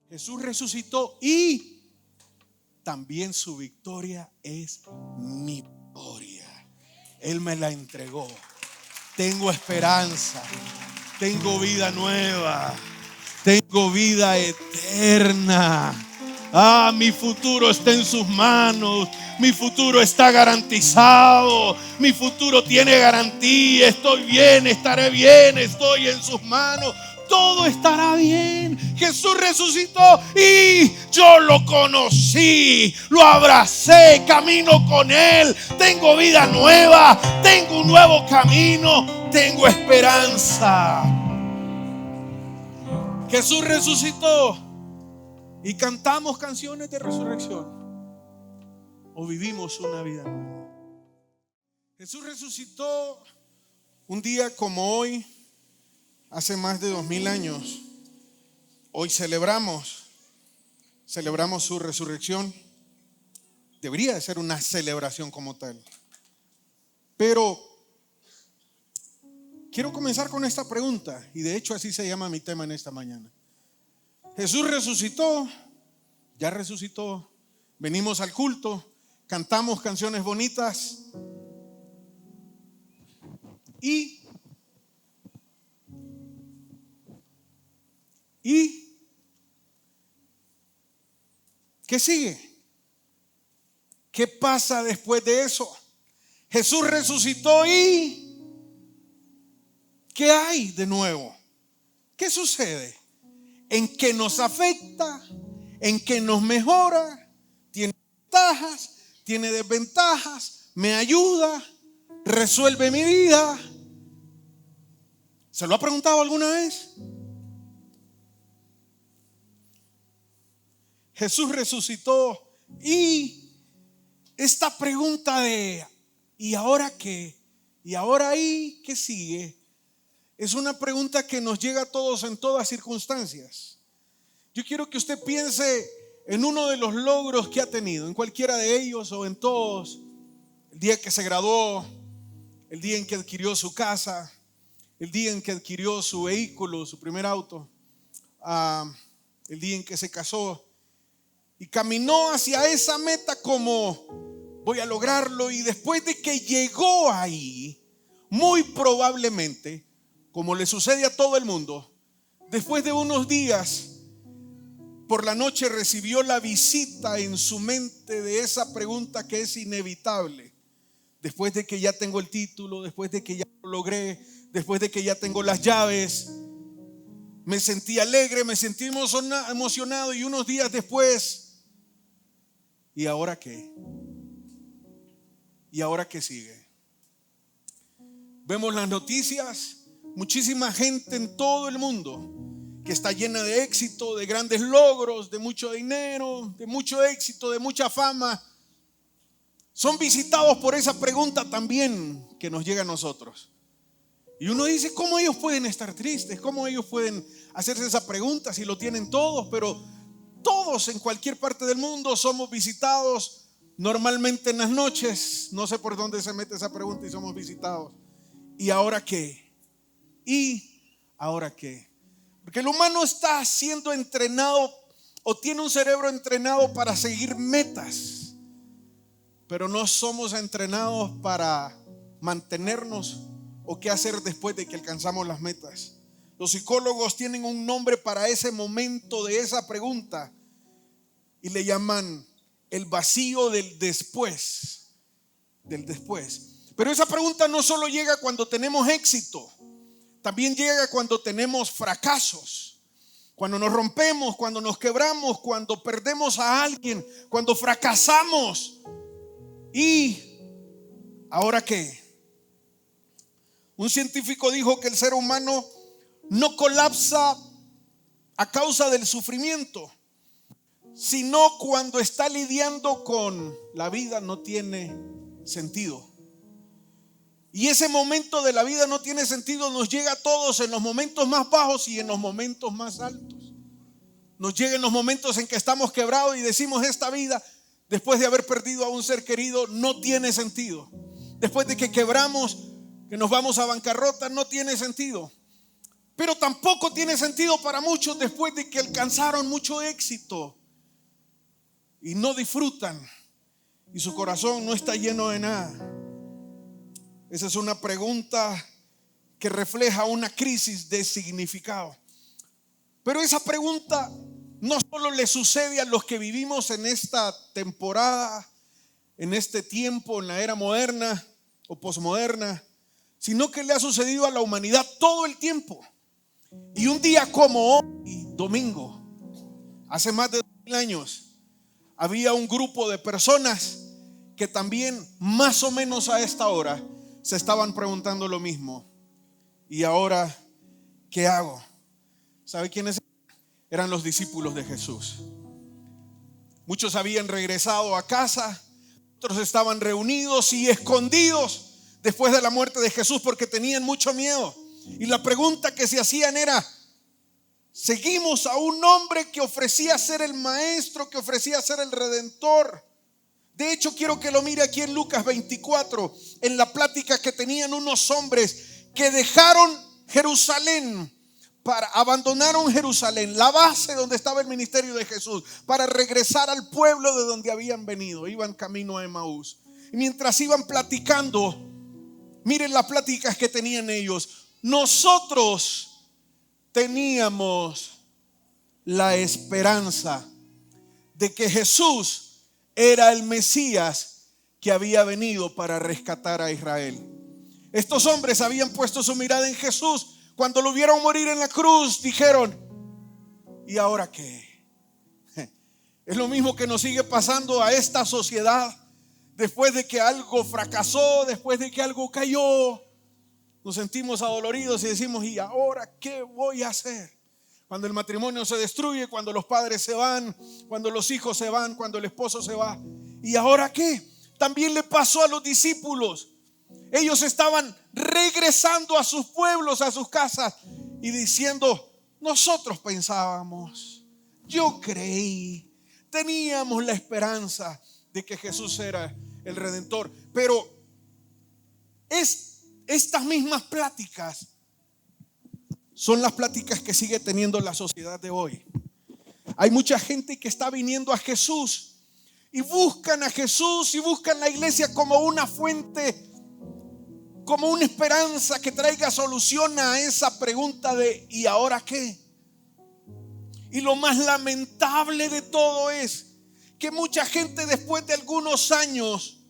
Jesús resucitó y también su victoria es mi victoria. Él me la entregó. Tengo esperanza, tengo vida nueva, tengo vida eterna. Mi futuro está en sus manos. Mi futuro está garantizado. Mi futuro tiene garantía. Estoy bien, estaré bien. Estoy en sus manos. Todo estará bien. Jesús resucitó y yo lo conocí, lo abracé, camino con Él. Tengo vida nueva, tengo un nuevo camino, tengo esperanza. Jesús resucitó y cantamos canciones de resurrección o vivimos una vida nueva. Jesús resucitó un día como hoy, hace más de 2000 años. Hoy celebramos su resurrección. Debería de ser una celebración como tal. Pero quiero comenzar con esta pregunta, y de hecho así se llama mi tema en esta mañana. Jesús resucitó, ya resucitó, venimos al culto, cantamos canciones bonitas y ¿qué sigue? ¿Qué pasa después de eso? Jesús resucitó y ¿qué hay de nuevo? ¿Qué sucede? ¿En qué nos afecta? ¿En qué nos mejora? ¿Tiene ventajas? ¿Tiene desventajas? ¿Me ayuda? ¿Resuelve mi vida? ¿Se lo ha preguntado alguna vez? Jesús resucitó y esta pregunta de ¿y ahora qué? ¿Y ahora ahí qué sigue? Es una pregunta que nos llega a todos en todas circunstancias. Yo quiero que usted piense en uno de los logros que ha tenido, en cualquiera de ellos o en todos. El día que se graduó, el día en que adquirió su casa, el día en que adquirió su vehículo, su primer auto, el día en que se casó y caminó hacia esa meta como voy a lograrlo. Y después de que llegó ahí, muy probablemente, como le sucede a todo el mundo, después de unos días, por la noche recibió la visita en su mente de esa pregunta que es inevitable. Después de que ya tengo el título, después de que ya lo logré, después de que ya tengo las llaves, me sentí alegre, me sentí emocionado, y unos días después, ¿y ahora qué? ¿Y ahora qué sigue? Vemos las noticias, muchísima gente en todo el mundo que está llena de éxito, de grandes logros, de mucho dinero, de mucho éxito, de mucha fama. Son visitados por esa pregunta también que nos llega a nosotros. Y uno dice, ¿cómo ellos pueden estar tristes? ¿Cómo ellos pueden hacerse esa pregunta si lo tienen todos? Pero todos en cualquier parte del mundo somos visitados normalmente en las noches. No sé por dónde se mete esa pregunta y somos visitados. ¿Y ahora qué? ¿Y ahora qué? Porque el humano está siendo entrenado o tiene un cerebro entrenado para seguir metas, pero no somos entrenados para mantenernos o qué hacer después de que alcanzamos las metas. Los psicólogos tienen un nombre para ese momento de esa pregunta y le llaman el vacío del después. Pero esa pregunta no solo llega cuando tenemos éxito, también llega cuando tenemos fracasos, cuando nos rompemos, cuando nos quebramos, cuando perdemos a alguien, cuando fracasamos. ¿Y ahora qué? Un científico dijo que el ser humano no colapsa a causa del sufrimiento, sino cuando está lidiando con la vida no tiene sentido. Y ese momento de la vida no tiene sentido nos llega a todos en los momentos más bajos y en los momentos más altos. Nos llega en los momentos en que estamos quebrados y decimos, esta vida, después de haber perdido a un ser querido, no tiene sentido. Después de que quebramos, que nos vamos a bancarrota, no tiene sentido. Pero tampoco tiene sentido para muchos después de que alcanzaron mucho éxito y no disfrutan y su corazón no está lleno de nada. Esa es una pregunta que refleja una crisis de significado. Pero esa pregunta no solo le sucede a los que vivimos en esta temporada, en este tiempo, en la era moderna o posmoderna, sino que le ha sucedido a la humanidad todo el tiempo. Y un día como hoy, domingo, hace más de 2000 años, había un grupo de personas que también más o menos a esta hora se estaban preguntando lo mismo. ¿Y ahora qué hago? ¿Sabe quiénes eran? Los discípulos de Jesús. Muchos habían regresado a casa, otros estaban reunidos y escondidos después de la muerte de Jesús porque tenían mucho miedo. Y la pregunta que se hacían era: ¿seguimos a un hombre que ofrecía ser el maestro, que ofrecía ser el redentor? De hecho, quiero que lo mire aquí en Lucas 24, en la plática que tenían unos hombres que dejaron Jerusalén, abandonaron Jerusalén, la base donde estaba el ministerio de Jesús, para regresar al pueblo de donde habían venido. Iban camino a Emaús. Y mientras iban platicando, miren las pláticas que tenían ellos. Nosotros teníamos la esperanza de que Jesús era el Mesías que había venido para rescatar a Israel. Estos hombres habían puesto su mirada en Jesús. Cuando lo vieron morir en la cruz, dijeron: ¿y ahora qué? Es lo mismo que nos sigue pasando a esta sociedad. Después de que algo fracasó, después de que algo cayó, nos sentimos adoloridos y decimos: ¿y ahora qué voy a hacer? Cuando el matrimonio se destruye, cuando los padres se van, cuando los hijos se van, cuando el esposo se va. ¿Y ahora qué? También le pasó a los discípulos. Ellos estaban regresando a sus pueblos, a sus casas, y diciendo: nosotros pensábamos, yo creí, teníamos la esperanza de que Jesús era el Redentor. Pero estas mismas pláticas son las pláticas que sigue teniendo la sociedad de hoy. Hay mucha gente que está viniendo a Jesús y buscan a Jesús y buscan la iglesia como una fuente, como una esperanza que traiga solución a esa pregunta de ¿y ahora qué? Y lo más lamentable de todo es que mucha gente después de algunos años,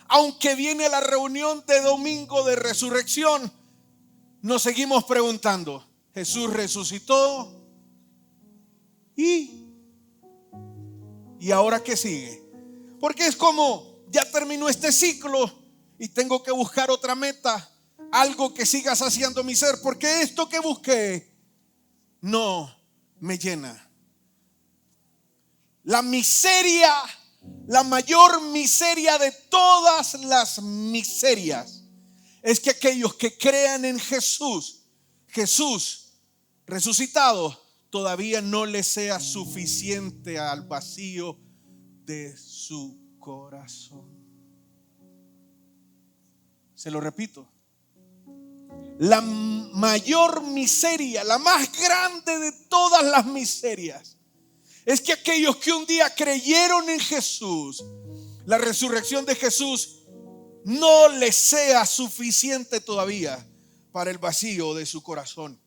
aunque viene a la reunión de domingo de resurrección, nos seguimos preguntando: Jesús resucitó, ¿y ahora qué sigue? Porque es como: ya terminó este ciclo y tengo que buscar otra meta, algo que siga saciando mi ser, porque esto que busqué no me llena. La miseria, la mayor miseria de todas las miserias, es que aquellos que crean en Jesús resucitado, todavía no les sea suficiente al vacío de su corazón. Se lo repito: la mayor miseria, la más grande de todas las miserias, es que aquellos que un día creyeron en Jesús, la resurrección de Jesús, no les sea suficiente todavía para el vacío de su corazón.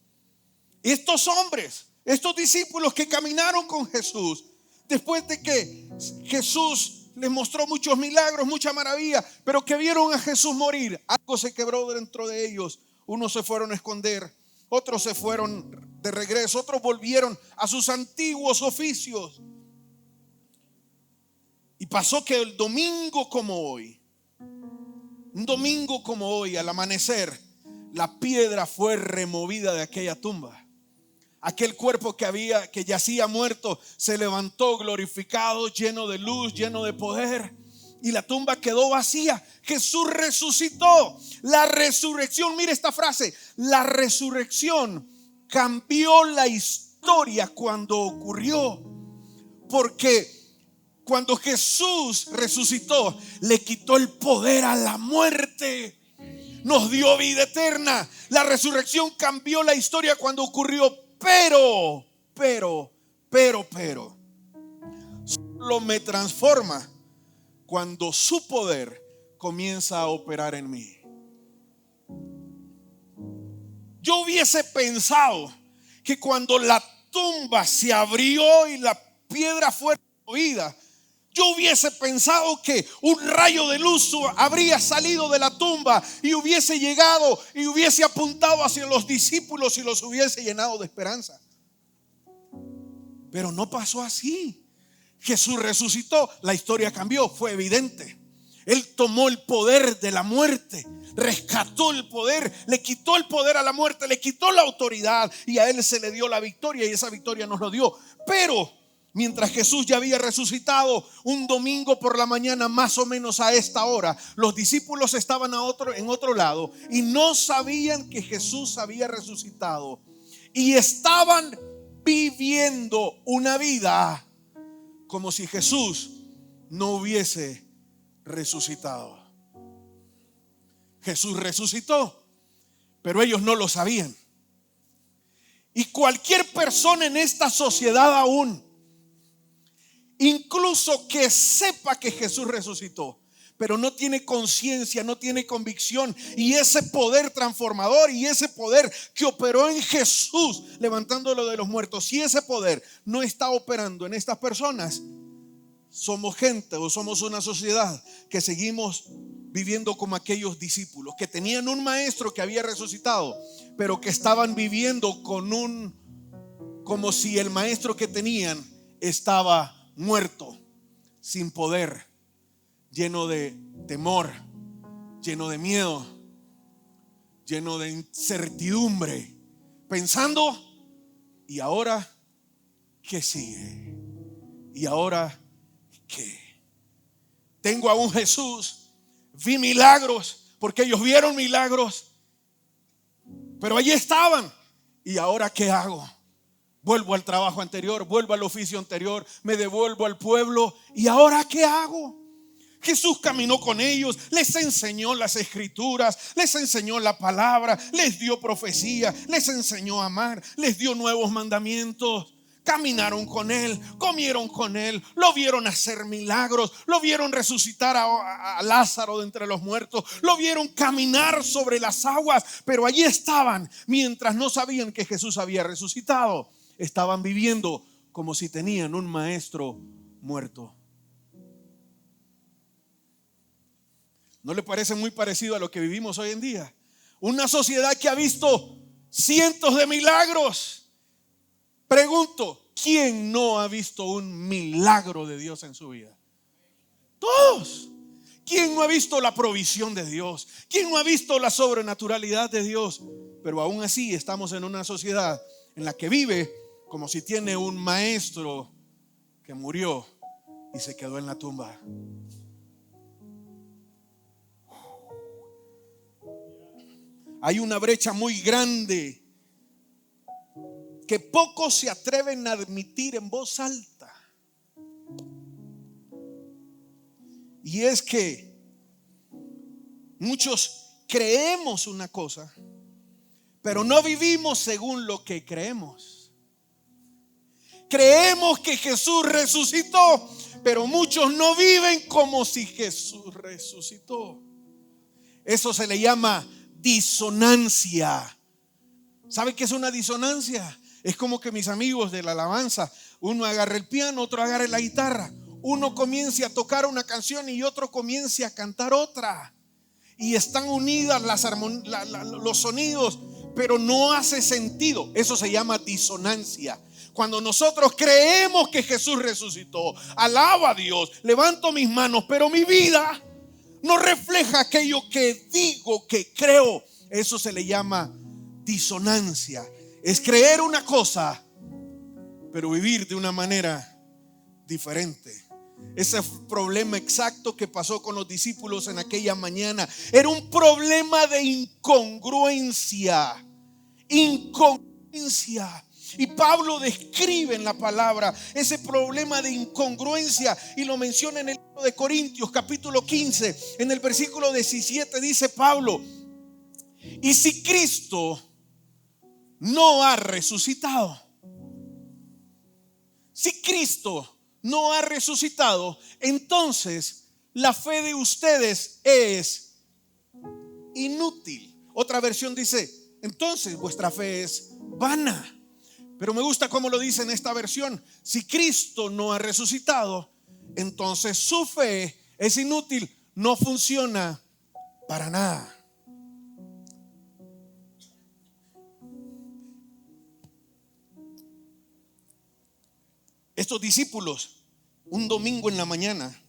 Estos hombres, estos discípulos que caminaron con Jesús, después de que Jesús les mostró muchos milagros, mucha maravilla, pero que vieron a Jesús morir, algo se quebró dentro de ellos. Unos se fueron a esconder, otros se fueron de regreso, otros volvieron a sus antiguos oficios. Y pasó que un domingo como hoy, al amanecer, la piedra fue removida de aquella tumba. Aquel cuerpo que yacía muerto se levantó glorificado, lleno de luz, lleno de poder, y la tumba quedó vacía. Jesús resucitó. La resurrección, mire esta frase: la resurrección cambió la historia cuando ocurrió, porque cuando Jesús resucitó, le quitó el poder a la muerte. nos dio vida eterna. La resurrección cambió la historia cuando ocurrió, pero, solo me transforma cuando su poder comienza a operar en mí. Yo hubiese pensado que cuando la tumba se abrió y la piedra fue removida, yo hubiese pensado que un rayo de luz habría salido de la tumba y hubiese llegado y hubiese apuntado hacia los discípulos y los hubiese llenado de esperanza. Pero no pasó así. Jesús resucitó, la historia cambió, fue evidente. Él tomó el poder de la muerte, rescató el poder, le quitó el poder a la muerte, le quitó la autoridad y a él se le dio la victoria, y esa victoria nos lo dio. Pero mientras Jesús ya había resucitado, un domingo por la mañana, más o menos a esta hora, los discípulos estaban en otro lado y no sabían que Jesús había resucitado, y estaban viviendo una vida como si Jesús no hubiese resucitado. Jesús resucitó, pero ellos no lo sabían. Y cualquier persona en esta sociedad aún, incluso que sepa que Jesús resucitó, pero no tiene conciencia, no tiene convicción, y ese poder transformador y ese poder que operó en Jesús levantándolo de los muertos, si ese poder no está operando en estas personas, somos gente o somos una sociedad que seguimos viviendo como aquellos discípulos que tenían un maestro que había resucitado, pero que estaban viviendo como si el maestro que tenían estaba muerto, sin poder, lleno de temor, lleno de miedo, lleno de incertidumbre, pensando: ¿y ahora qué sigue? ¿Y ahora qué? Tengo a un Jesús, vi milagros, porque ellos vieron milagros, pero allí estaban. ¿Y ahora qué hago? Vuelvo al trabajo anterior, vuelvo al oficio anterior, me devuelvo al pueblo. ¿Y ahora qué hago? Jesús caminó con ellos, les enseñó las escrituras, les enseñó la palabra, les dio profecía, les enseñó a amar, les dio nuevos mandamientos. Caminaron con él, comieron con él, lo vieron hacer milagros, lo vieron resucitar a Lázaro de entre los muertos, lo vieron caminar sobre las aguas, pero allí estaban mientras no sabían que Jesús había resucitado. Estaban viviendo como si tenían un maestro muerto. ¿No le parece muy parecido a lo que vivimos hoy en día? Una sociedad que ha visto cientos de milagros. Pregunto, ¿quién no ha visto un milagro de Dios en su vida? Todos. ¿Quién no ha visto la provisión de Dios? ¿Quién no ha visto la sobrenaturalidad de Dios? Pero aún así estamos en una sociedad en la que vive como si tiene un maestro que murió y se quedó en la tumba. Hay una brecha muy grande que pocos se atreven a admitir en voz alta. Y es que muchos creemos una cosa, pero no vivimos según lo que creemos. Creemos que Jesús resucitó, pero muchos no viven como si Jesús resucitó. Eso se le llama disonancia. ¿Sabe qué es una disonancia? Es como que mis amigos de la alabanza, uno agarra el piano, otro agarra la guitarra, uno comience a tocar una canción y otro comience a cantar otra, y están unidas los sonidos, pero no hace sentido. Eso se llama disonancia. Cuando nosotros creemos que Jesús resucitó, alabo a Dios, levanto mis manos, pero mi vida no refleja aquello que digo que creo. Eso se le llama disonancia. Es creer una cosa, pero vivir de una manera diferente. Ese problema exacto que pasó con los discípulos en aquella mañana era un problema de incongruencia. Incongruencia. Y Pablo describe en la palabra ese problema de incongruencia y lo menciona en el libro de Corintios capítulo 15. En el versículo 17 dice Pablo: Y si Cristo no ha resucitado, si Cristo no ha resucitado, entonces la fe de ustedes es inútil. Otra versión dice, entonces vuestra fe es vana. Pero me gusta cómo lo dice en esta versión. Si Cristo no ha resucitado, entonces su fe es inútil, no funciona para nada. Estos discípulos, un domingo en la mañana,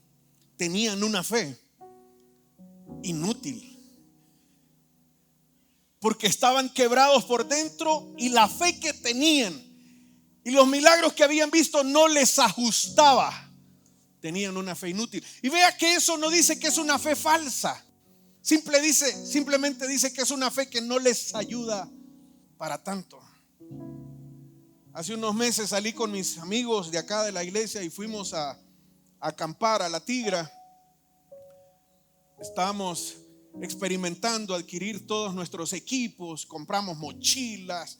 tenían una fe inútil, porque estaban quebrados por dentro y la fe que tenían y los milagros que habían visto no les ajustaba. Tenían una fe inútil. Y vea que eso no dice que es una fe falsa. Simplemente dice que es una fe que no les ayuda para tanto. Hace unos meses salí con mis amigos de acá de la iglesia y fuimos a acampar a La Tigra. Estábamos experimentando adquirir todos nuestros equipos, compramos mochilas,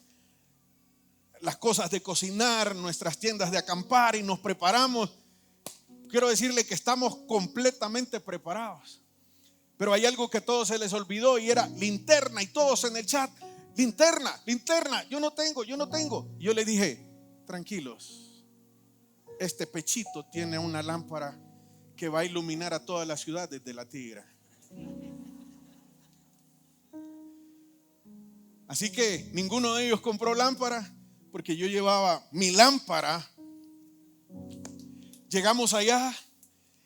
las cosas de cocinar, nuestras tiendas de acampar y nos preparamos. Quiero decirle que estamos completamente preparados, pero hay algo que a todos se les olvidó y era linterna, y todos en el chat, linterna, yo no tengo. Y yo le dije, tranquilos, este pechito tiene una lámpara que va a iluminar a toda la ciudad desde La Tigra. Así que ninguno de ellos compró lámpara, porque yo llevaba mi lámpara. Llegamos allá,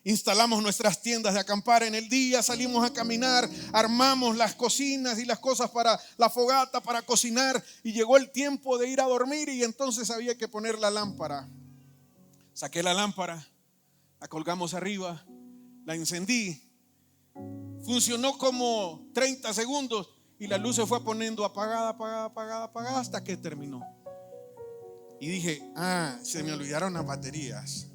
instalamos nuestras tiendas de acampar en el día, salimos a caminar, armamos las cocinas y las cosas para la fogata, para cocinar, y llegó el tiempo de ir a dormir y entonces había que poner la lámpara. Saqué la lámpara, la colgamos arriba, la encendí, funcionó como 30 segundos y la luz se fue poniendo apagada hasta que terminó. Y dije, se me olvidaron las baterías.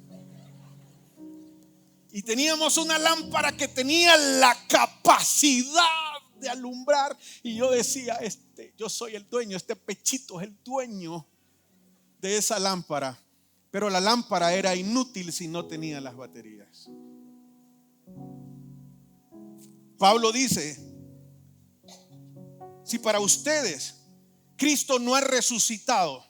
Y teníamos una lámpara que tenía la capacidad de alumbrar. Y yo decía, yo soy el dueño, este pechito es el dueño de esa lámpara. Pero la lámpara era inútil si no tenía las baterías. Pablo dice, si para ustedes Cristo no ha resucitado,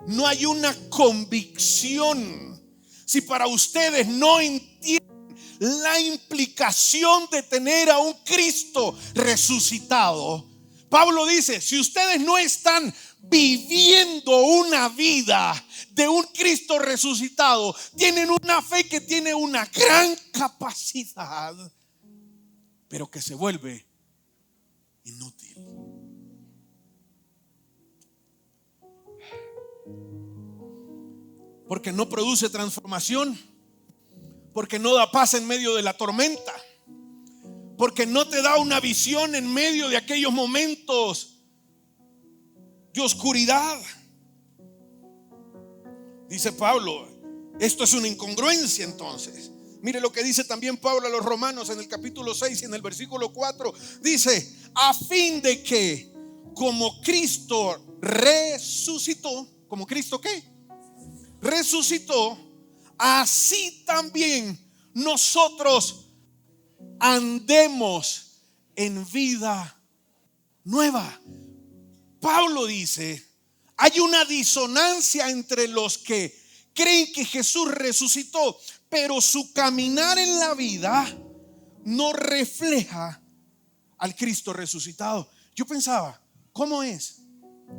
no hay una convicción. Si para ustedes no entienden la implicación de tener a un Cristo resucitado, Pablo dice, si ustedes no están viviendo una vida de un Cristo resucitado, tienen una fe que tiene una gran capacidad, pero que se vuelve inútil. Porque no produce transformación, porque no da paz en medio de la tormenta, porque no te da una visión en medio de aquellos momentos de oscuridad. Dice Pablo, esto es una incongruencia entonces. Mire lo que dice también Pablo a los Romanos en el capítulo 6 y en el versículo 4. Dice, a fin de que como Cristo resucitó, ¿como Cristo qué? Resucitó, así también nosotros andemos en vida nueva. Pablo dice, hay una disonancia entre los que creen que Jesús resucitó, pero su caminar en la vida no refleja al Cristo resucitado. Yo pensaba, ¿cómo es?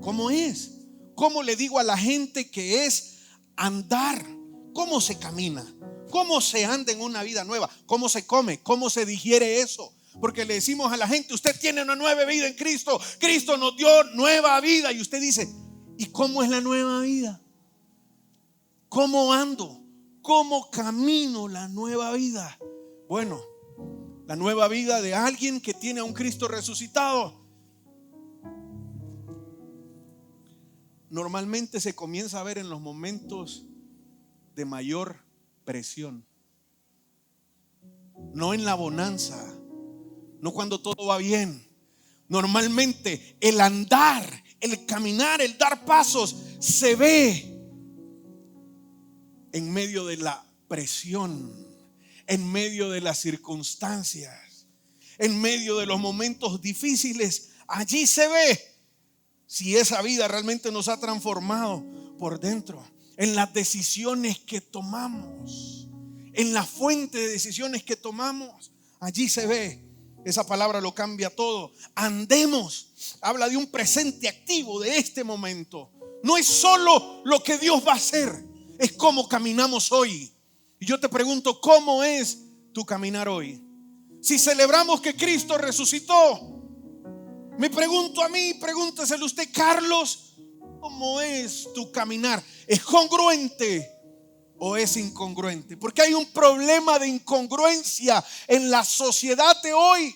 ¿Cómo le digo a la gente que es andar? ¿Cómo se camina? ¿Cómo se anda en una vida nueva? ¿Cómo se come? ¿Cómo se digiere eso? Porque le decimos a la gente, usted tiene una nueva vida en Cristo. Cristo nos dio nueva vida. Y usted dice, ¿y cómo es la nueva vida? ¿Cómo ando? ¿Cómo camino la nueva vida? Bueno, la nueva vida de alguien que tiene a un Cristo resucitado normalmente se comienza a ver en los momentos de mayor presión, no en la bonanza, no cuando todo va bien, Normalmente el andar, el caminar, el dar pasos se ve en medio de la presión, en medio de las circunstancias, en medio de los momentos difíciles. Allí se ve si esa vida realmente nos ha transformado por dentro, en las decisiones que tomamos, en la fuente de decisiones que tomamos. Allí se ve. Esa palabra lo cambia todo. Andemos. Habla de un presente activo de este momento. No es solo lo que Dios va a hacer, es cómo caminamos hoy. Y yo te pregunto, ¿cómo es tu caminar hoy? Si celebramos que Cristo resucitó, me pregunto a mí, pregúnteselo usted, Carlos, ¿cómo es tu caminar? ¿Es congruente o es incongruente? Porque hay un problema de incongruencia en la sociedad de hoy.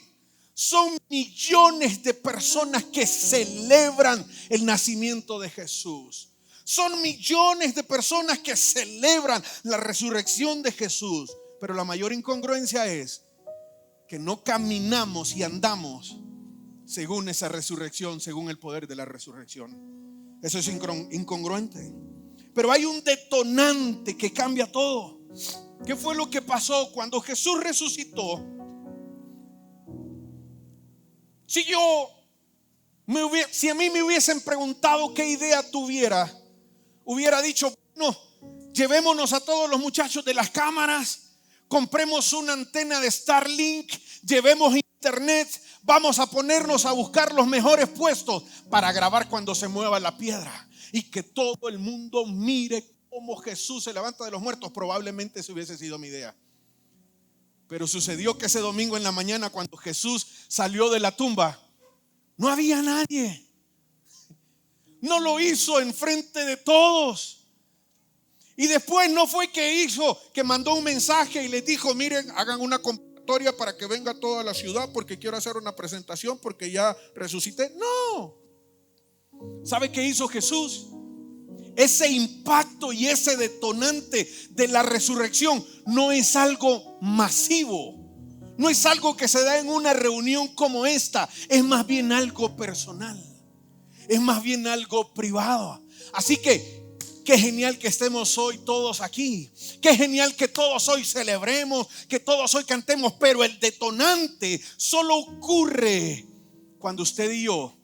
Son millones de personas que celebran el nacimiento de Jesús. Son millones de personas que celebran la resurrección de Jesús. Pero la mayor incongruencia es que no caminamos y andamos según esa resurrección, según el poder de la resurrección. Eso es incongruente. Pero hay un detonante que cambia todo. ¿Qué fue lo que pasó cuando Jesús resucitó? Si a mí me hubiesen preguntado qué idea tuviera, hubiera dicho, no, llevémonos a todos los muchachos de las cámaras, compremos una antena de Starlink, llevemos internet, vamos a ponernos a buscar los mejores puestos para grabar cuando se mueva la piedra y que todo el mundo mire cómo Jesús se levanta de los muertos. Probablemente esa hubiese sido mi idea. Pero sucedió que ese domingo en la mañana, cuando Jesús salió de la tumba, no había nadie. No lo hizo enfrente de todos. Y después no fue que mandó un mensaje y les dijo, miren, hagan una convocatoria para que venga toda la ciudad porque quiero hacer una presentación porque ya resucité. No. ¿Sabe qué hizo Jesús? Ese impacto y ese detonante de la resurrección no es algo masivo, no es algo que se da en una reunión como esta, es más bien algo personal, es más bien algo privado. Así que qué genial que estemos hoy todos aquí, qué genial que todos hoy celebremos, que todos hoy cantemos, pero el detonante solo ocurre cuando usted y yo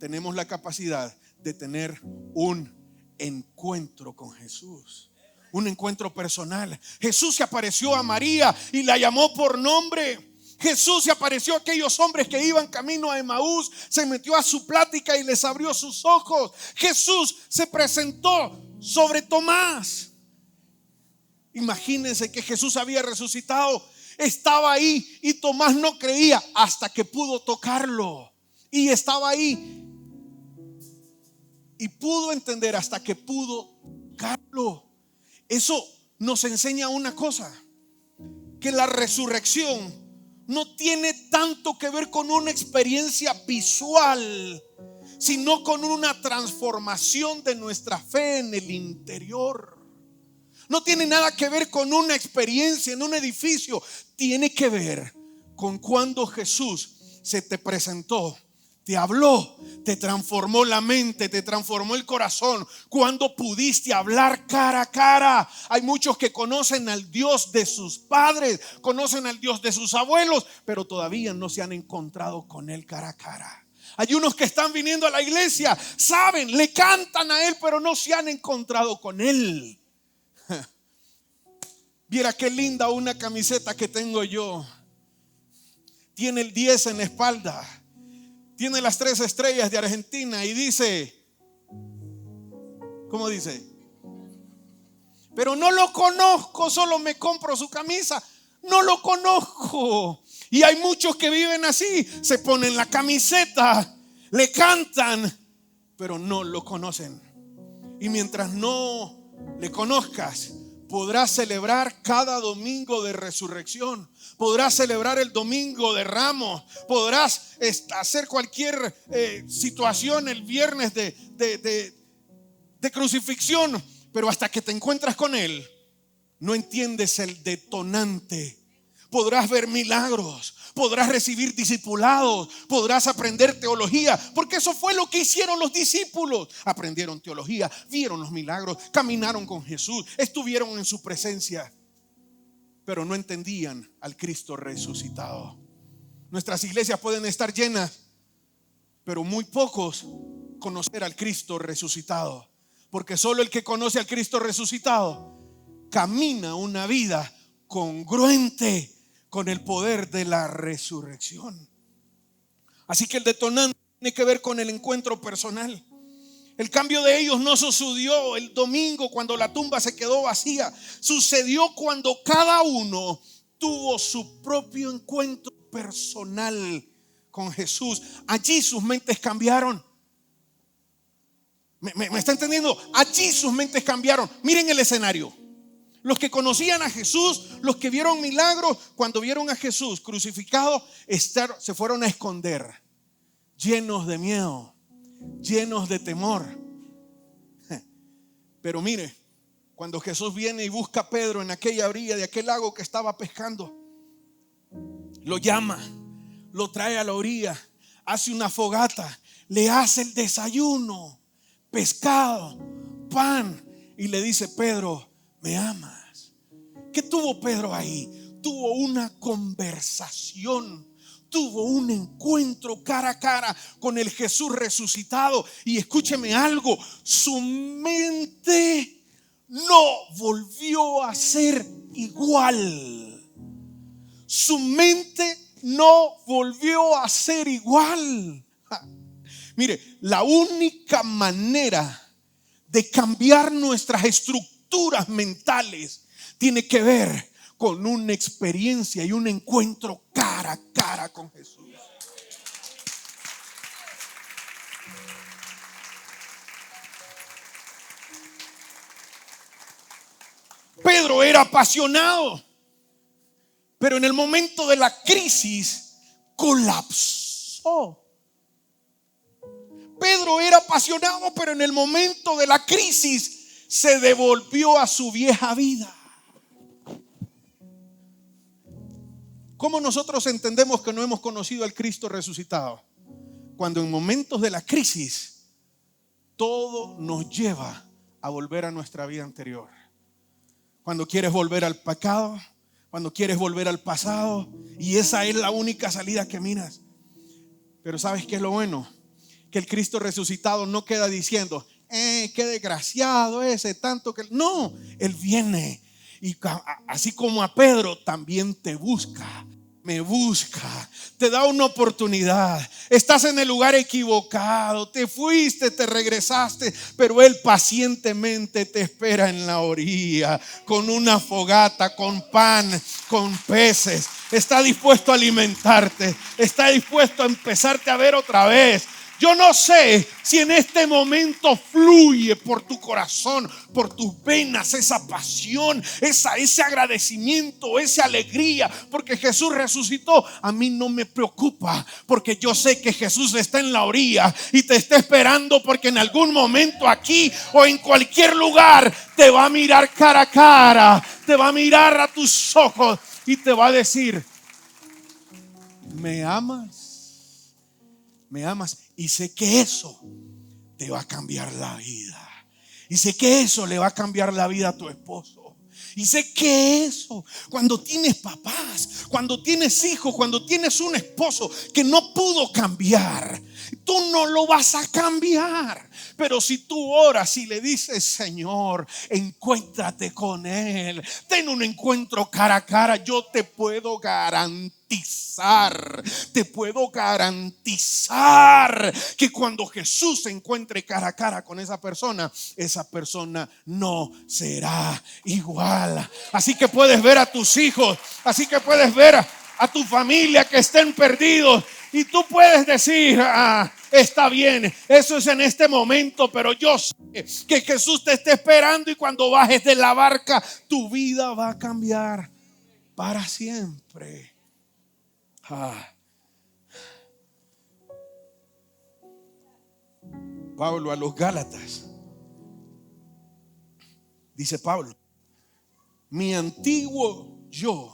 tenemos la capacidad de tener un encuentro con Jesús, un encuentro personal. Jesús se apareció a María y la llamó por nombre. Jesús se apareció a aquellos hombres que iban camino a Emaús, se metió a su plática y les abrió sus ojos. Jesús se presentó sobre Tomás. Imagínense que Jesús había resucitado, estaba ahí y Tomás no creía hasta que pudo tocarlo, y estaba ahí y pudo entender hasta que pudo tocarlo. Eso nos enseña una cosa, que la resurrección no tiene tanto que ver con una experiencia visual, sino con una transformación de nuestra fe en el interior. No tiene nada que ver con una experiencia en un edificio, tiene que ver con cuando Jesús se te presentó, te habló, te transformó la mente, te transformó el corazón, cuando pudiste hablar cara a cara. Hay muchos que conocen al Dios de sus padres, conocen al Dios de sus abuelos, pero todavía no se han encontrado con Él cara a cara. Hay unos que están viniendo a la iglesia, saben, le cantan a Él, pero no se han encontrado con Él. Viera qué linda una camiseta que tengo yo. Tiene el 10 en la espalda, tiene las 3 estrellas de Argentina y dice, ¿cómo dice? Pero no lo conozco, solo me compro su camisa. No lo conozco. Y hay muchos que viven así, se ponen la camiseta, le cantan, pero no lo conocen. Y mientras no le conozcas, podrás celebrar cada domingo de resurrección, podrás celebrar el domingo de Ramos, podrás hacer cualquier situación el viernes de crucifixión, pero hasta que te encuentras con Él, no entiendes el detonante. Podrás ver milagros, podrás recibir discipulados, podrás aprender teología, porque eso fue lo que hicieron los discípulos. Aprendieron teología, vieron los milagros, caminaron con Jesús, estuvieron en su presencia, pero no entendían al Cristo resucitado. Nuestras iglesias pueden estar llenas, pero muy pocos conocer al Cristo resucitado, porque solo el que conoce al Cristo resucitado camina una vida congruente con el poder de la resurrección. Así que el detonante tiene que ver con el encuentro personal. El cambio de ellos no sucedió el domingo cuando la tumba se quedó vacía. Sucedió cuando cada uno tuvo su propio encuentro personal con Jesús. Allí sus mentes cambiaron. ¿Me está entendiendo? Allí sus mentes cambiaron. Miren el escenario. Los que conocían a Jesús, los que vieron milagros, cuando vieron a Jesús crucificado, se fueron a esconder, llenos de miedo, llenos de temor. Pero mire, cuando Jesús viene y busca a Pedro en aquella orilla de aquel lago que estaba pescando, lo llama, lo trae a la orilla, hace una fogata, le hace el desayuno, pescado, pan, y le dice: Pedro, ¿me amas? ¿Qué tuvo Pedro ahí? Tuvo una conversación, tuvo un encuentro cara a cara con el Jesús resucitado. Y escúcheme algo, su mente no volvió a ser igual. Su mente no volvió a ser igual. Mire, la única manera de cambiar nuestras estructuras mentales tiene que ver con una experiencia y un encuentro cara a cara con Jesús. Pedro era apasionado, pero en el momento de la crisis colapsó. Pedro era apasionado, pero en el momento de la crisis se devolvió a su vieja vida. ¿Cómo nosotros entendemos que no hemos conocido al Cristo resucitado? Cuando en momentos de la crisis todo nos lleva a volver a nuestra vida anterior. Cuando quieres volver al pecado, cuando quieres volver al pasado, y esa es la única salida que miras. Pero ¿sabes qué es lo bueno? Que el Cristo resucitado no queda diciendo: qué desgraciado ese, tanto que... No, Él viene y así como a Pedro también te busca, me busca, te da una oportunidad. Estás en el lugar equivocado, te fuiste, te regresaste, pero Él pacientemente te espera en la orilla con una fogata, con pan, con peces. Está dispuesto a alimentarte, está dispuesto a empezarte a ver otra vez. Yo no sé si en este momento fluye por tu corazón, por tus venas, esa pasión, ese agradecimiento, esa alegría, porque Jesús resucitó. A mí no me preocupa, porque yo sé que Jesús está en la orilla y te está esperando, porque en algún momento aquí o en cualquier lugar te va a mirar cara a cara, te va a mirar a tus ojos y te va a decir: ¿me amas? ¿Me amas? Y sé que eso te va a cambiar la vida. Y sé que eso le va a cambiar la vida a tu esposo. Y sé que eso, cuando tienes papás, cuando tienes hijos, cuando tienes un esposo que no pudo cambiar, tú no lo vas a cambiar. Pero si tú oras y le dices: Señor, encuéntrate con Él, ten un encuentro cara a cara, yo te puedo garantizar que cuando Jesús se encuentre cara a cara con esa persona no será igual. Así que puedes ver a tus hijos, así que puedes ver a tu familia que estén perdidos, y tú puedes decir: está bien, eso es en este momento, pero yo sé que Jesús te está esperando, y cuando bajes de la barca tu vida va a cambiar para siempre. Pablo a los Gálatas, dice Pablo: mi antiguo yo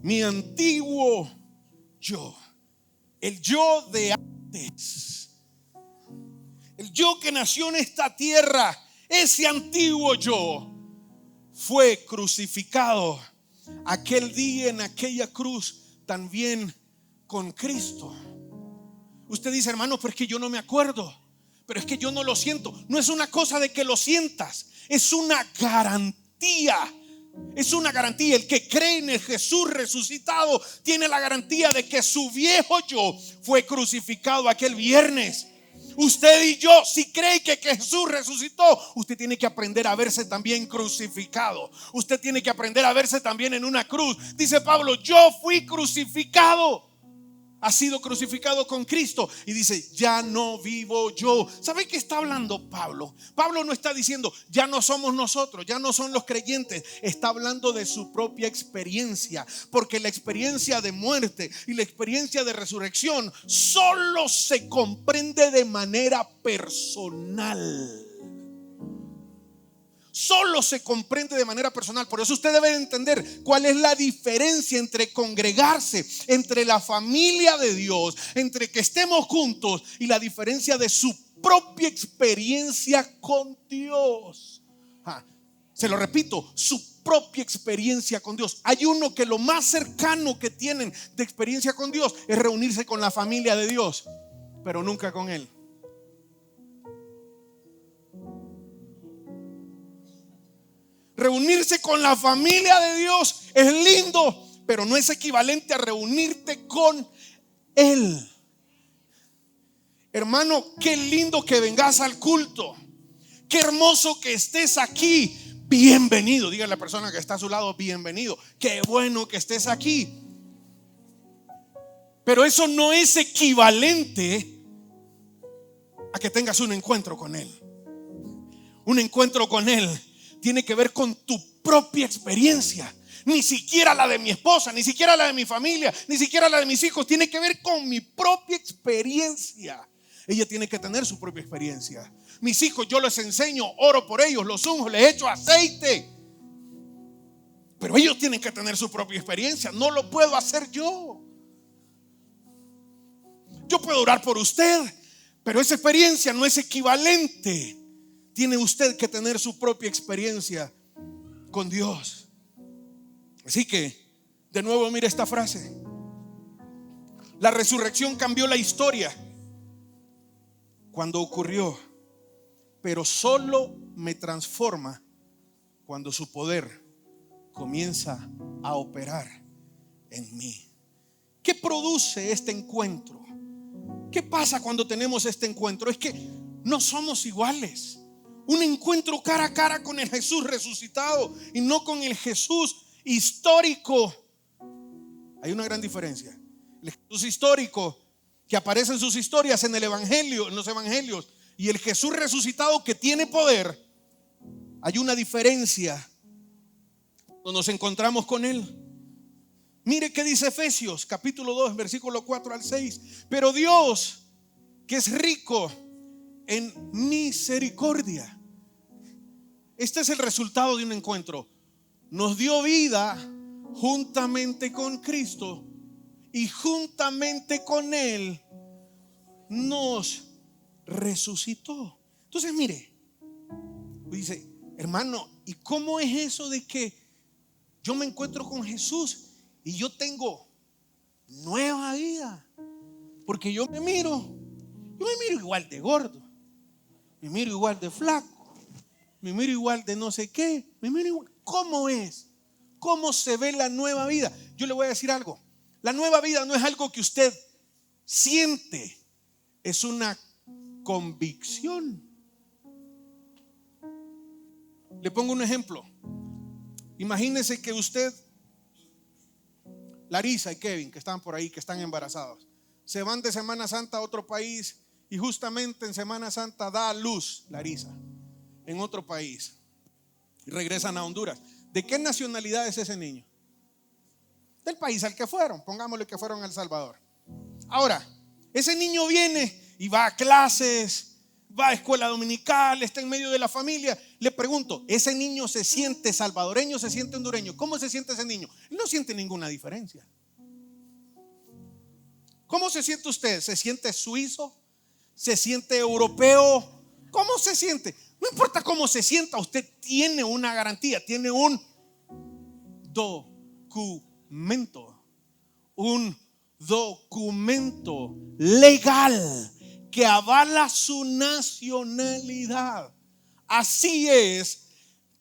mi antiguo yo, el yo de antes, el yo que nació en esta tierra, ese antiguo yo fue crucificado aquel día en aquella cruz también con Cristo. Usted dice, hermano, pero es que yo no me acuerdo, pero es que yo no lo siento. No es una cosa de que lo sientas, es una garantía. Es una garantía. El que cree en el Jesús resucitado tiene la garantía de que su viejo yo fue crucificado aquel viernes. Usted y yo, si cree que Jesús resucitó, usted tiene que aprender a verse también crucificado. Usted tiene que aprender a verse también en una cruz. Dice Pablo, yo fui crucificado. Ha sido crucificado con Cristo. Y dice, ya no vivo yo. ¿Sabe qué está hablando Pablo? Pablo no está diciendo, ya no somos nosotros, ya no son los creyentes. Está hablando de su propia experiencia. Porque la experiencia de muerte y la experiencia de resurrección solo se comprende de manera personal. Solo se comprende de manera personal. Por eso usted debe entender cuál es la diferencia entre congregarse, entre la familia de Dios, entre que estemos juntos, y la diferencia de su propia experiencia con Dios. Se lo repito, su propia experiencia con Dios. Hay uno que lo más cercano que tienen de experiencia con Dios es reunirse con la familia de Dios, pero nunca con Él. Reunirse con la familia de Dios es lindo, pero no es equivalente a reunirte con Él. Hermano, qué lindo que vengas al culto. Qué hermoso que estés aquí. Bienvenido. Dígale a la persona que está a su lado, bienvenido. Qué bueno que estés aquí. Pero eso no es equivalente a que tengas un encuentro con Él. Un encuentro con Él tiene que ver con tu propia experiencia. Ni siquiera la de mi esposa, ni siquiera la de mi familia, ni siquiera la de mis hijos. Tiene que ver con mi propia experiencia. Ella tiene que tener su propia experiencia. Mis hijos, yo les enseño, oro por ellos, los unjo, les echo aceite. Pero ellos tienen que tener su propia experiencia. No lo puedo hacer yo. Yo puedo orar por usted, pero esa experiencia no es equivalente. Tiene usted que tener su propia experiencia con Dios. Así que, de nuevo, mire esta frase. La resurrección cambió la historia cuando ocurrió, pero solo me transforma cuando su poder comienza a operar en mí. ¿Qué produce este encuentro? ¿Qué pasa cuando tenemos este encuentro? Es que no somos iguales. Un encuentro cara a cara con el Jesús resucitado y no con el Jesús histórico. Hay una gran diferencia. El Jesús histórico que aparece en sus historias en el evangelio, en los evangelios, y el Jesús resucitado que tiene poder. Hay una diferencia cuando nos encontramos con Él. Mire qué dice Efesios capítulo 2 versículo 4 al 6. Pero Dios, que es rico en misericordia. Este es el resultado de un encuentro. Nos dio vida juntamente con Cristo y juntamente con Él nos resucitó. Entonces mire, dice, hermano, ¿y cómo es eso de que yo me encuentro con Jesús y yo tengo nueva vida? Porque yo me miro igual de gordo, me miro igual de flaco, me miro igual de no sé qué, me miro igual. ¿Cómo es? ¿Cómo se ve la nueva vida? Yo le voy a decir algo. La nueva vida no es algo que usted siente, es una convicción. Le pongo un ejemplo. Imagínese que usted, Larisa y Kevin, que están por ahí, que están embarazados, se van de Semana Santa a otro país y justamente en Semana Santa da a luz Larisa en otro país y regresan a Honduras. ¿De qué nacionalidad es ese niño? Del país al que fueron, pongámosle que fueron a El Salvador. Ahora, ese niño viene y va a clases, va a escuela dominical, está en medio de la familia. Le pregunto, ¿ese niño se siente salvadoreño, se siente hondureño? ¿Cómo se siente ese niño? Él no siente ninguna diferencia. ¿Cómo se siente usted? ¿Se siente suizo? ¿Se siente europeo? ¿Cómo se siente? No importa cómo se sienta, usted tiene una garantía, tiene un documento. Un documento legal que avala su nacionalidad. Así es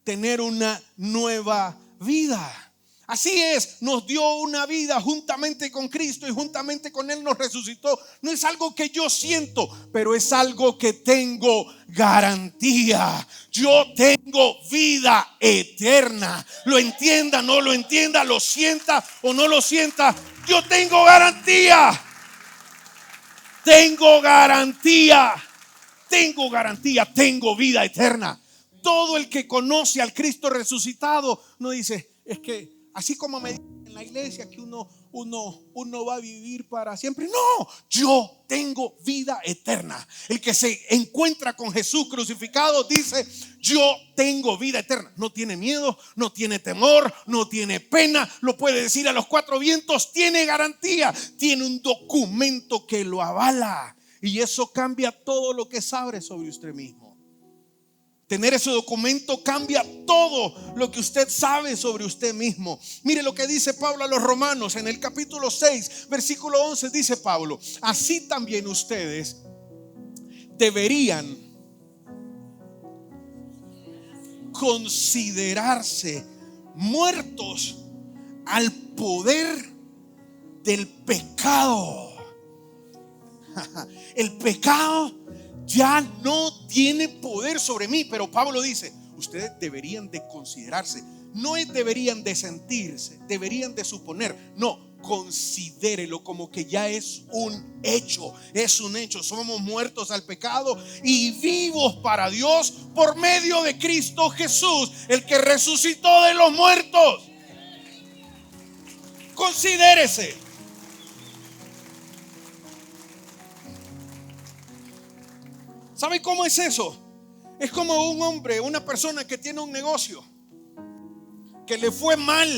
tener una nueva vida. Así es, nos dio una vida juntamente con Cristo y juntamente con Él nos resucitó. No es algo que yo siento, pero es algo que tengo garantía. Yo tengo vida eterna. Lo entienda, no lo entienda, lo sienta o no lo sienta. Yo tengo garantía. Tengo garantía. Tengo garantía, tengo vida eterna. Todo el que conoce al Cristo resucitado no dice, es que así como me dicen en la iglesia que uno va a vivir para siempre. No, yo tengo vida eterna. El que se encuentra con Jesús crucificado dice, yo tengo vida eterna. No tiene miedo, no tiene temor, no tiene pena. Lo puede decir a los cuatro vientos. Tiene garantía, tiene un documento que lo avala. Y eso cambia todo lo que sabe sobre usted mismo. Tener ese documento cambia todo lo que usted sabe sobre usted mismo. Mire lo que dice Pablo a los Romanos en el capítulo 6, versículo 11. Dice Pablo, así también ustedes deberían considerarse muertos al poder del pecado. El pecado ya no tiene poder sobre mí. Pero Pablo dice, ustedes deberían de considerarse. No es deberían de sentirse, deberían de suponer. No, considérelo como que ya es un hecho. Es un hecho. Somos muertos al pecado y vivos para Dios por medio de Cristo Jesús, el que resucitó de los muertos. Considérese. ¿Sabe cómo es eso? Es como un hombre, una persona que tiene un negocio que le fue mal,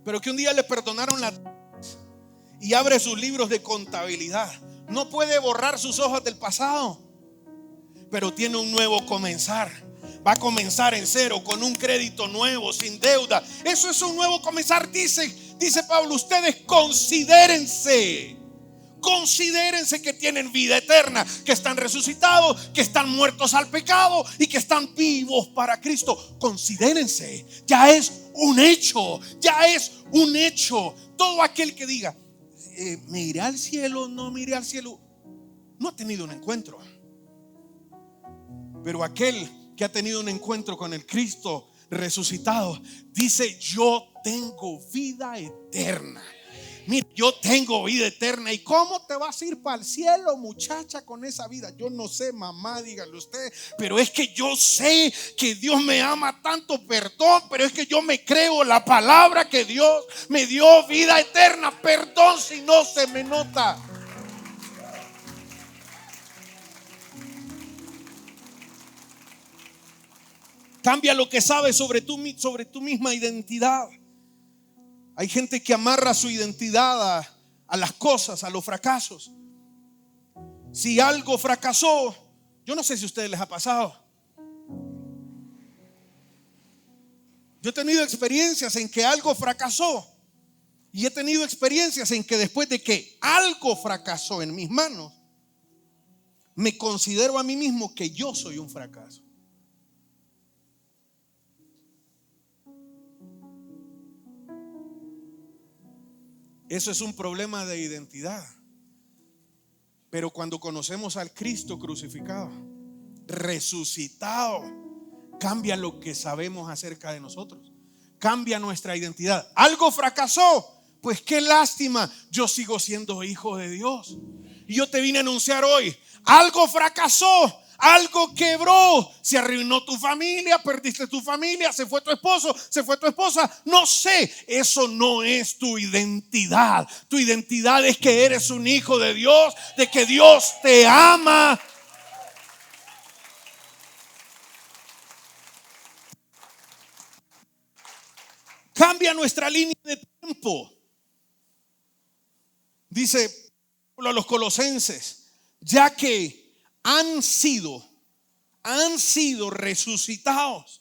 pero que un día le perdonaron y abre sus libros de contabilidad. No puede borrar sus hojas del pasado, pero tiene un nuevo comenzar. Va a comenzar en cero, con un crédito nuevo, sin deuda. Eso es un nuevo comenzar. Dice Pablo, ustedes considérense que tienen vida eterna, que están resucitados, que están muertos al pecado y que están vivos para Cristo. Considérense, ya es un hecho, ya es un hecho. Todo aquel que diga, me iré al cielo, no me iré al cielo, no ha tenido un encuentro. Pero aquel que ha tenido un encuentro con el Cristo resucitado dice, yo tengo vida eterna. Mira, yo tengo vida eterna. ¿Y cómo te vas a ir para el cielo, muchacha, con esa vida? Yo no sé, mamá, dígale usted. Pero es que yo sé que Dios me ama tanto, perdón. Pero es que yo me creo la palabra que Dios me dio vida eterna. Perdón si no se me nota. Cambia lo que sabes sobre tu misma identidad. Hay gente que amarra su identidad a las cosas, a los fracasos. Si algo fracasó, yo no sé si a ustedes les ha pasado. Yo he tenido experiencias en que algo fracasó. Y he tenido experiencias en que después de que algo fracasó en mis manos, me considero a mí mismo que yo soy un fracaso. Eso es un problema de identidad. Pero cuando conocemos al Cristo crucificado, resucitado, cambia lo que sabemos acerca de nosotros. Cambia nuestra identidad. Algo fracasó, pues qué lástima, yo sigo siendo hijo de Dios. Y yo te vine a anunciar hoy, algo fracasó, algo quebró, se arruinó tu familia, perdiste tu familia, se fue tu esposo, se fue tu esposa, no sé, eso no es tu identidad. Tu identidad es que eres un hijo de Dios, de que Dios te ama Cambia nuestra línea de tiempo. Dice a los colosenses, ya que han sido resucitados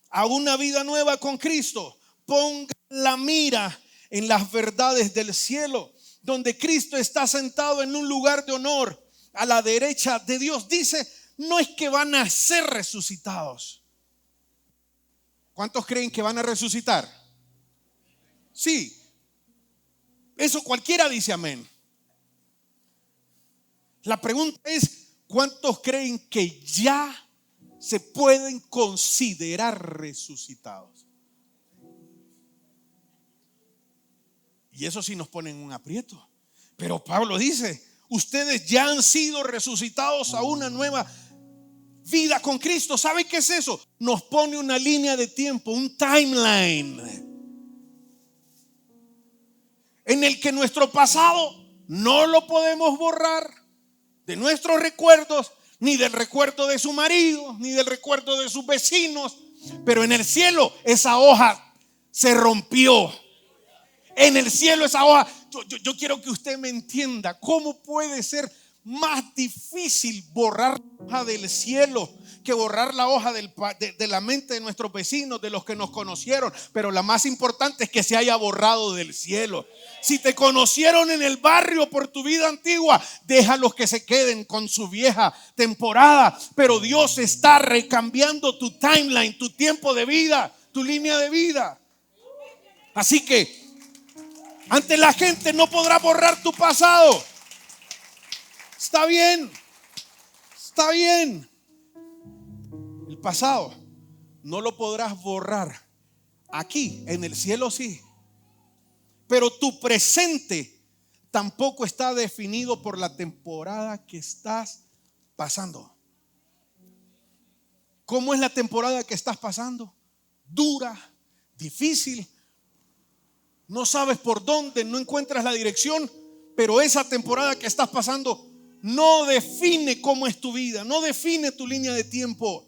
a una vida nueva con Cristo, pongan la mira en las verdades del cielo, donde Cristo está sentado en un lugar de honor a la derecha de Dios. Dice, no es que van a ser resucitados. ¿Cuántos creen que van a resucitar? Sí. Eso cualquiera dice amén. La pregunta es, ¿cuántos creen que ya se pueden considerar resucitados? Y eso sí nos pone en un aprieto. Pero Pablo dice, ustedes ya han sido resucitados a una nueva vida con Cristo. ¿Sabe qué es eso? Nos pone una línea de tiempo, un timeline, en el que nuestro pasado no lo podemos borrar de nuestros recuerdos, ni del recuerdo de su marido, ni del recuerdo de sus vecinos. Pero en el cielo esa hoja se rompió. En el cielo esa hoja, yo quiero que usted me entienda, ¿cómo puede ser más difícil borrar la hoja del cielo que borrar la hoja de la mente de nuestros vecinos, de los que nos conocieron? Pero la más importante es que se haya borrado del cielo. Si te conocieron en el barrio por tu vida antigua, déjalos que se queden con su vieja temporada. Pero Dios está recambiando tu timeline, tu tiempo de vida, tu línea de vida. Así que ante la gente no podrá borrar tu pasado. Está bien, está bien. El pasado no lo podrás borrar. Aquí en el cielo sí. Pero tu presente tampoco está definido por la temporada que estás pasando. ¿Cómo es la temporada que estás pasando? Dura, difícil. No sabes por dónde, no encuentras la dirección. Pero esa temporada que estás pasando no define cómo es tu vida, no define tu línea de tiempo.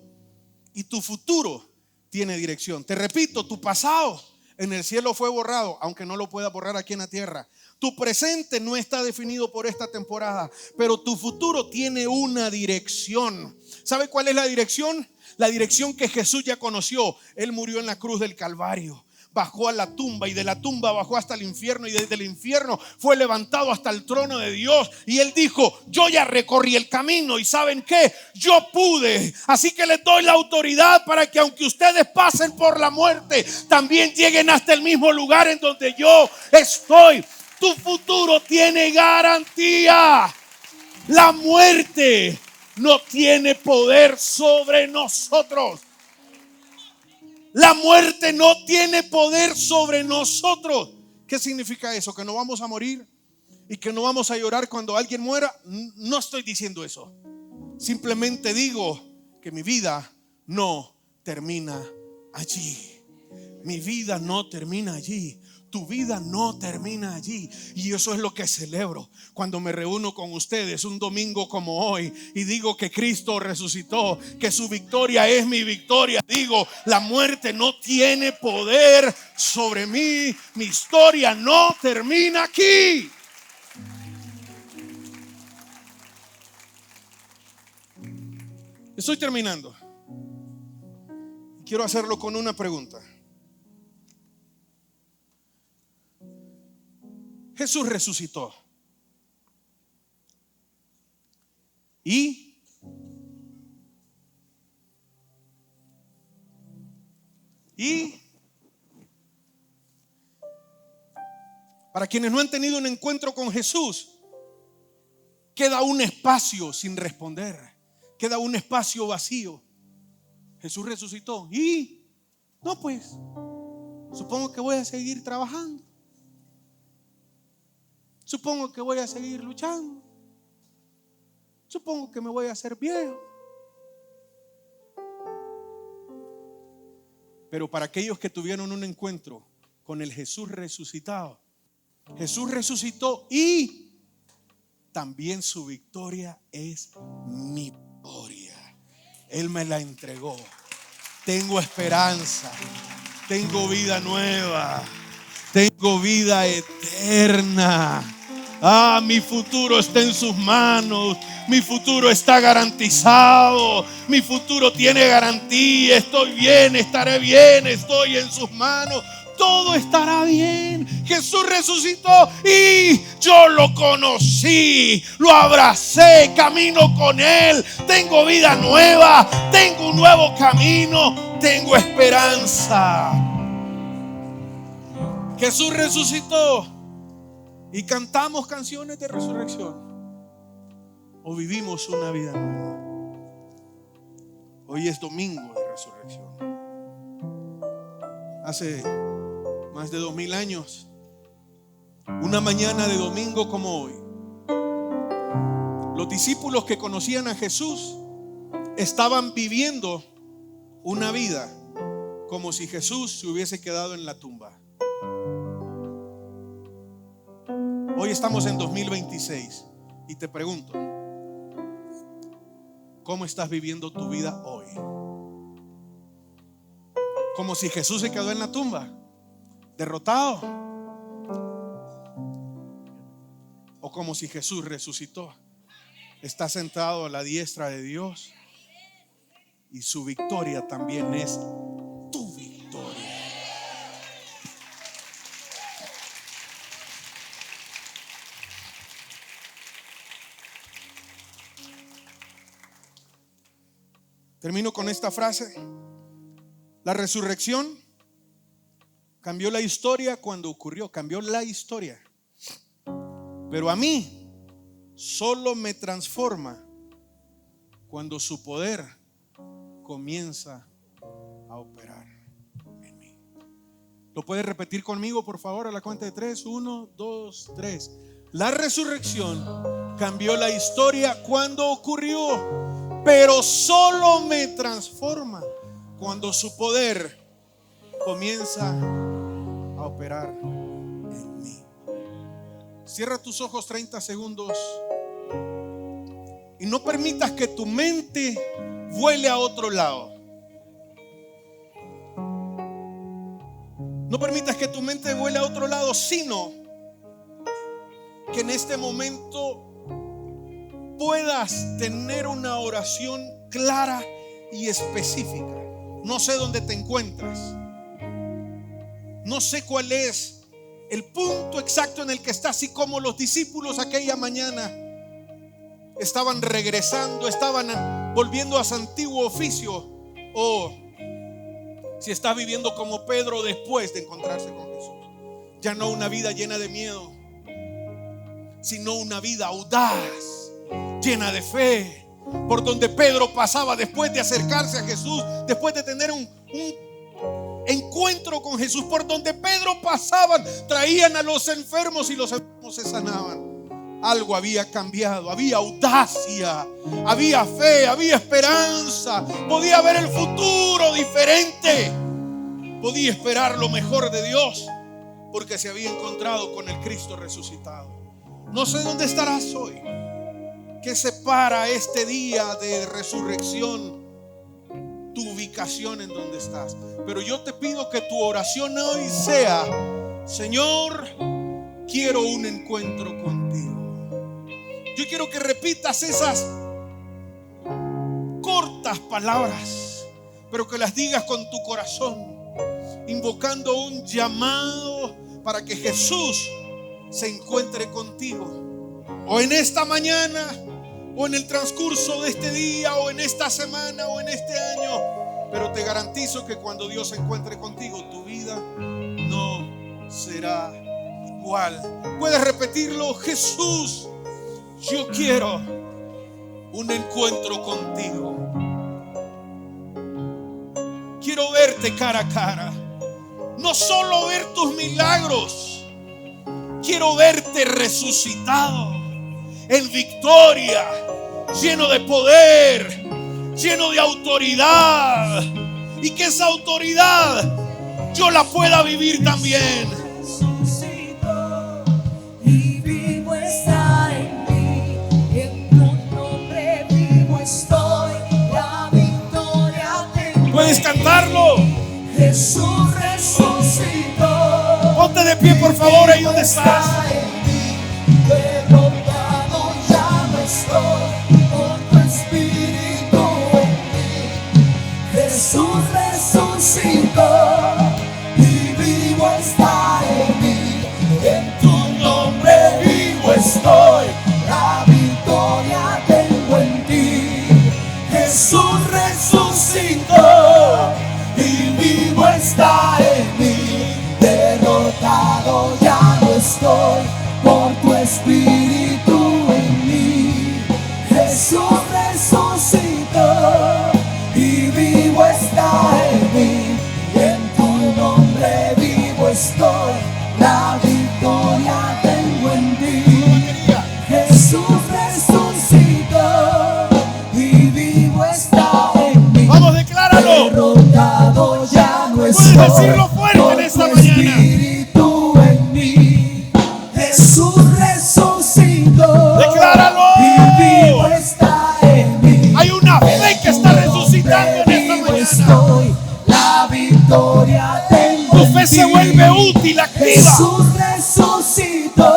Y tu futuro tiene dirección. Te repito, tu pasado en el cielo fue borrado, aunque no lo pueda borrar aquí en la tierra. Tu presente no está definido por esta temporada, pero tu futuro tiene una dirección. ¿Sabe cuál es la dirección? La dirección que Jesús ya conoció. Él murió en la cruz del Calvario. Bajó a la tumba y de la tumba bajó hasta el infierno y desde el infierno fue levantado hasta el trono de Dios. Y él dijo, yo ya recorrí el camino y ¿saben qué? Yo pude. Así que les doy la autoridad para que aunque ustedes pasen por la muerte, también lleguen hasta el mismo lugar en donde yo estoy. Tu futuro tiene garantía. La muerte no tiene poder sobre nosotros. La muerte no tiene poder sobre nosotros. ¿Qué significa eso? ¿Que no vamos a morir y que no vamos a llorar cuando alguien muera? No estoy diciendo eso. Simplemente digo que mi vida no termina allí. Mi vida no termina allí. Tu vida no termina allí. Y eso es lo que celebro cuando me reúno con ustedes un domingo como hoy y digo que Cristo resucitó, que su victoria es mi victoria. Digo, la muerte no tiene poder sobre mí. Mi historia no termina aquí. Estoy terminando. Quiero hacerlo con una pregunta. Jesús resucitó. Y para quienes no han tenido un encuentro con Jesús, queda un espacio sin responder. Queda un espacio vacío. Jesús resucitó. Y no, pues supongo que voy a seguir trabajando. Supongo que voy a seguir luchando. Supongo que me voy a hacer viejo. Pero para aquellos que tuvieron un encuentro con el Jesús resucitado, Jesús resucitó y también su victoria es mi victoria. Él me la entregó. Tengo esperanza. Tengo vida nueva. Tengo vida eterna. Mi futuro está en sus manos. Mi futuro está garantizado. Mi futuro tiene garantía. Estoy bien, estaré bien. Estoy en sus manos. Todo estará bien. Jesús resucitó y yo lo conocí, lo abracé, camino con Él. Tengo vida nueva, tengo un nuevo camino, tengo esperanza. Jesús resucitó y cantamos canciones de resurrección, o vivimos una vida nueva. Hoy es domingo de resurrección. Hace más de 2000 años, una mañana de domingo como hoy, los discípulos que conocían a Jesús estaban viviendo una vida como si Jesús se hubiese quedado en la tumba. Hoy estamos en 2026 y te pregunto, ¿cómo estás viviendo tu vida hoy? ¿Como si Jesús se quedó en la tumba, derrotado? ¿O como si Jesús resucitó, está sentado a la diestra de Dios y su victoria también es tu victoria? Termino con esta frase. La resurrección cambió la historia cuando ocurrió, cambió la historia. Pero a mí solo me transforma cuando su poder comienza a operar en mí. ¿Lo puedes repetir conmigo, por favor, a la cuenta de 3? 1, 2, 3. La resurrección cambió la historia cuando ocurrió, pero solo me transforma cuando su poder comienza a operar en mí. Cierra tus ojos 30 segundos y no permitas que tu mente vuele a otro lado. No permitas que tu mente vuele a otro lado, sino que en este momento puedas tener una oración clara y específica. No sé dónde te encuentras. No sé cuál es el punto exacto en el que estás, así como los discípulos aquella mañana estaban regresando, estaban volviendo a su antiguo oficio, o si estás viviendo como Pedro después de encontrarse con Jesús. Ya no una vida llena de miedo, sino una vida audaz, llena de fe. Por donde Pedro pasaba después de acercarse a Jesús, después de tener un encuentro con Jesús, por donde Pedro pasaban, traían a los enfermos y los enfermos se sanaban. Algo había cambiado, había audacia, había fe, había esperanza. Podía ver el futuro diferente, podía esperar lo mejor de Dios, porque se había encontrado con el Cristo resucitado. No sé dónde estarás hoy. ¿Qué separa este día de resurrección? Tu ubicación en donde estás. Pero yo te pido que tu oración hoy sea: Señor, quiero un encuentro contigo. Yo quiero que repitas esas cortas palabras, pero que las digas con tu corazón, invocando un llamado para que Jesús se encuentre contigo, o en esta mañana, o en el transcurso de este día, o en esta semana, o en este año. Pero te garantizo que cuando Dios se encuentre contigo, tu vida no será igual. Puedes repetirlo: Jesús, yo quiero un encuentro contigo. Quiero verte cara a cara. No solo ver tus milagros, quiero verte resucitado, en victoria, lleno de poder, lleno de autoridad, y que esa autoridad yo la pueda vivir también. Resucitó y vivo está en mí, en tu nombre vivo estoy, la victoria tengo. Puedes cantarlo. Jesús resucitó. Ponte de pie, por favor, ahí donde estás. Derrotado ya no estoy, por tu espíritu en mí. Jesús resucitó y vivo está en mí. En tu nombre vivo estoy, la victoria tengo en ti. Jesús resucitó y vivo está en mí. Derrotado ya no estoy, por tu espíritu en mí. Jesús resucitó y vivo está en mí. En tu nombre vivo estoy, la victoria tengo en ti. Jesús resucitó y vivo está en mí. Vamos, decláralo. Derrotado ya no estoy, Puedes decirlo fuerte en por esta tu mañana. espíritu en mí. Jesús resucitó. Decláralo. Y vivo está en mí. Hay una fe que está resucitando en esta Vivo mañana. estoy, la victoria tengo. Tu en fe se ti. vuelve útil, activa. Jesús resucitó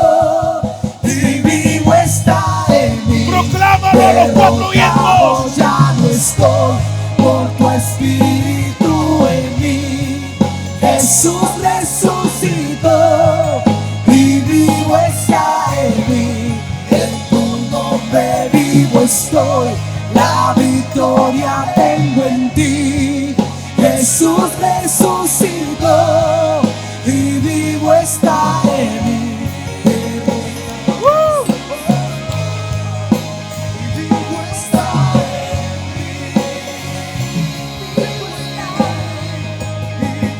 y vivo está en mí. Proclámalo a los cuatro Derrotado vientos. ya no estoy, por tu espíritu en mí. Jesús resucitó y vivo está en mí. En tu nombre vivo estoy, la victoria tengo en ti. Jesús resucitó y vivo está en mí. Vivo está en mí.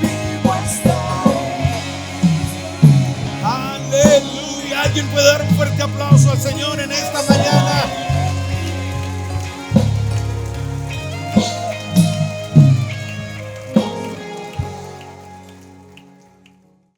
Vivo está en mí. Aleluya. Alguien puede dar un fuerte aplauso al Señor en esta mañana.